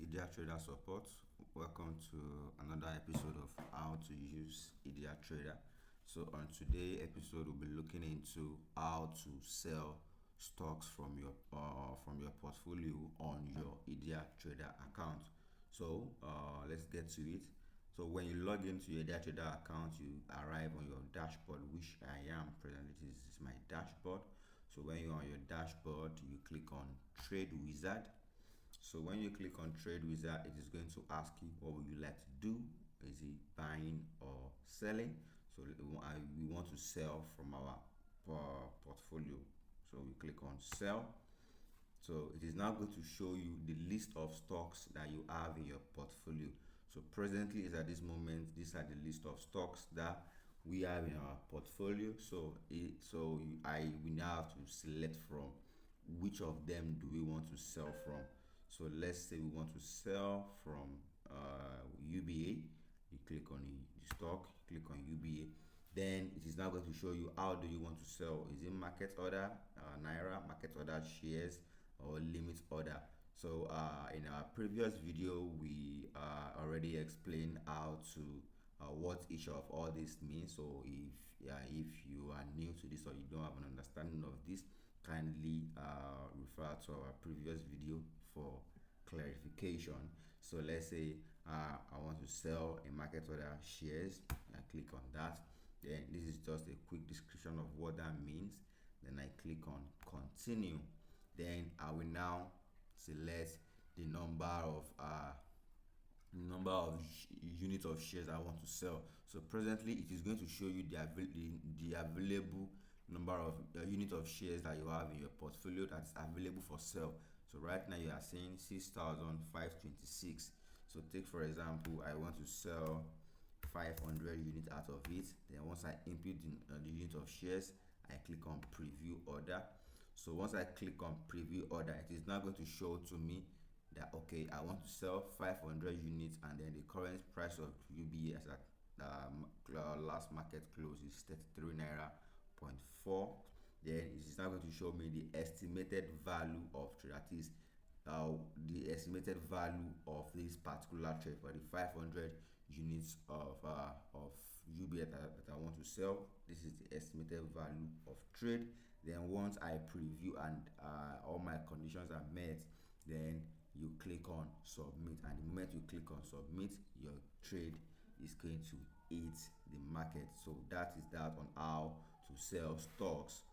IDIATrader support. Welcome to another episode of how to use IDIATrader. So on today's episode, we'll be looking into how to sell stocks from your portfolio on your IDIATrader account. So let's get to it. So when you log into your IDIATrader account, you arrive on your dashboard, which I am presently. This is my dashboard. So when you're on your dashboard, you click on Trade Wizard. So when you click on Trade Wizard, it is going to ask you what would you like to do. Is it buying or selling? So we want to sell from our portfolio. So we click on Sell. So it is now going to show you the list of stocks that you have in your portfolio. So presently is at this moment, these are the list of stocks that we have in our portfolio. We now have to select from which of them do we want to sell from. So let's say we want to sell from UBA. You click on the stock, you click on UBA. Then it is now going to show you how do you want to sell. Is it market order, Naira, market order shares, or limit order? So in our previous video, we already explained how to what each of all this means. So if you are new to this or you don't have an understanding of this, kindly refer to our previous video for clarification. So let's say I want to sell a market order shares. I click on that. Then this is just a quick description of what that means. Then I click on continue. Then I will now select the number of units of shares I want to sell. So presently it is going to show you the available number of units of shares that you have in your portfolio that's available for sale. So right now you are seeing 6,526. So take for example, I want to sell 500 units out of it. Then once I input the unit of shares, I click on preview order. So once I click on preview order, it is now going to show to me that okay, I want to sell 500 units, and then the current price of UBA as at last market close is 33 naira 0.4. Then it is now going to show me the estimated value of trade, that is the estimated value of this particular trade for the 500 units of UBA that I want to sell. This is the estimated value of trade. Then once I preview and all my conditions are met, then you click on submit, and the moment you click on submit, your trade is going to hit the market. So that is that on how to sell stocks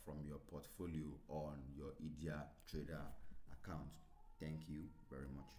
from your portfolio on your IDIATrader account. Thank you very much.